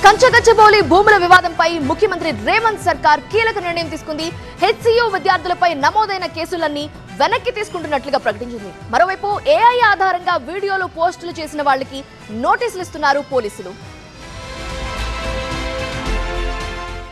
కంచగచ్చిబౌలి భూముల వివాదంపై ముఖ్యమంత్రి రేవంత్ సర్కార్ కీలక నిర్ణయం తీసుకుంది. హెచ్సియు విద్యార్థులపై నమోదైన కేసులన్నీ వెనక్కి తీసుకుంటున్నట్లుగా ప్రకటించింది. మరోవైపు ఏఐ ఆధారంగా వీడియోలు పోస్టులు చేసిన వాళ్ళకి నోటీసులు ఇస్తున్నారు పోలీసులు.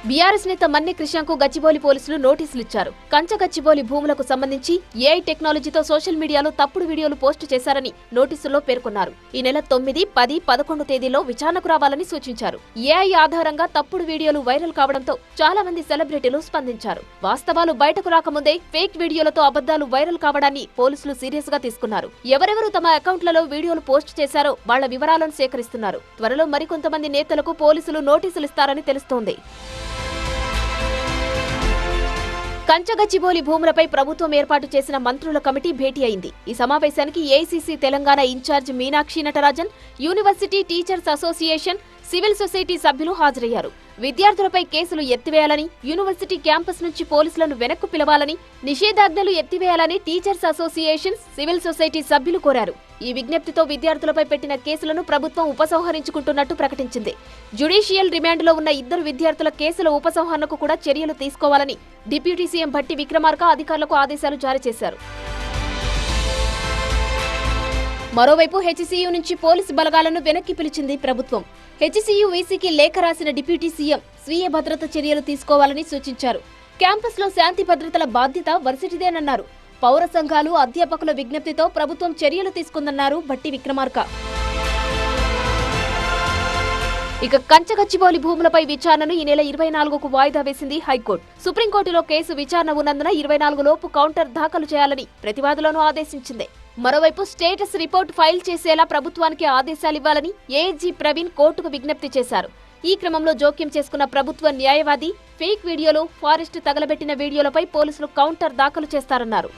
బీఆర్ఎస్ నేత మన్నె కృష్ణకు గచ్చిబౌలి పోలీసులు నోటీసులు ఇచ్చారు. కంచగచ్చిబౌలి భూములకు సంబంధించి ఏఐ టెక్నాలజీతో సోషల్ మీడియాలో తప్పుడు వీడియోలు పోస్టు చేశారని నోటీసుల్లో పేర్కొన్నారు. ఈ నెల 9, 10, 11 తేదీల్లో విచారణకు రావాలని సూచించారు. ఏఐ ఆధారంగా తప్పుడు వీడియోలు వైరల్ కావడంతో చాలా మంది సెలబ్రిటీలు స్పందించారు. వాస్తవాలు బయటకు రాకముందే ఫేక్ వీడియోలతో అబద్దాలు వైరల్ కావడాన్ని పోలీసులు సీరియస్ గా తీసుకున్నారు. ఎవరెవరు తమ అకౌంట్లలో వీడియోలు పోస్ట్ చేశారో వాళ్ల వివరాలను సేకరిస్తున్నారు. త్వరలో మరికొంతమంది నేతలకు పోలీసులు నోటీసులు ఇస్తారని తెలుస్తోంది. కంచగచ్చిబౌలి భూములపై ప్రభుత్వం ఏర్పాటు చేసిన మంత్రుల కమిటీ భేటీ అయింది. ఈ సమావేశానికి AICC Telangana in-charge Meenakshi Natarajan, university teachers association, civil society సభ్యులు హాజరయ్యారు. విద్యార్థులపై కేసులు ఎత్తివేయాలని, యూనివర్సిటీ క్యాంపస్ నుంచి పోలీసులను వెనక్కు పిలవాలని, నిషేధాజ్ఞలు ఎత్తివేయాలని టీచర్స్ అసోసియేషన్, సివిల్ సొసైటీ సభ్యులు కోరారు. ఈ విజ్ఞప్తితో విద్యార్థులపై పెట్టిన కేసులను ప్రభుత్వం ఉపసంహరించుకుంటున్నట్టు ప్రకటించింది. జ్యుడిషియల్ రిమాండ్లో ఉన్న 2 విద్యార్థుల కేసుల ఉపసంహరణకు కూడా చర్యలు తీసుకోవాలని డిప్యూటీ సీఎం భట్టి విక్రమార్క అధికారులకు ఆదేశాలు జారీ చేశారు. మరోవైపు హెచ్సియు నుంచి పోలీసు బలగాలను వెనక్కి పిలిచింది ప్రభుత్వం. హెచ్సియు వీసీకి లేఖ రాసిన డిప్యూటీ సీఎం స్వీయ భద్రత చర్యలు తీసుకోవాలని సూచించారు. క్యాంపస్లో శాంతి భద్రతల బాధ్యత వర్సిటీదేనన్నారు. పౌర సంఘాలు, అధ్యాపకుల విజ్ఞప్తితో ప్రభుత్వం చర్యలు తీసుకుందన్నారు భట్టి విక్రమార్క. ఇక కంచగచ్చిబౌలి భూములపై విచారణను ఈ నెల 24కు వాయిదా వేసింది హైకోర్టు. సుప్రీంకోర్టులో కేసు విచారణ ఉన్నందున 24 లోపు కౌంటర్ దాఖలు చేయాలని ప్రతివాదులను ఆదేశించింది. మరోవైపు స్టేటస్ రిపోర్ట్ ఫైల్ చేసేలా ప్రభుత్వానికి ఆదేశాలివ్వాలని ఏఎస్జీ ప్రవీణ్ కోర్టుకు విజ్ఞప్తి చేశారు. ఈ క్రమంలో జోక్యం చేసుకున్న ప్రభుత్వ న్యాయవాది ఫేక్ వీడియోలు, ఫారెస్ట్ తగలబెట్టిన వీడియోలపై పోలీసులు కౌంటర్ దాఖలు చేస్తారన్నారు.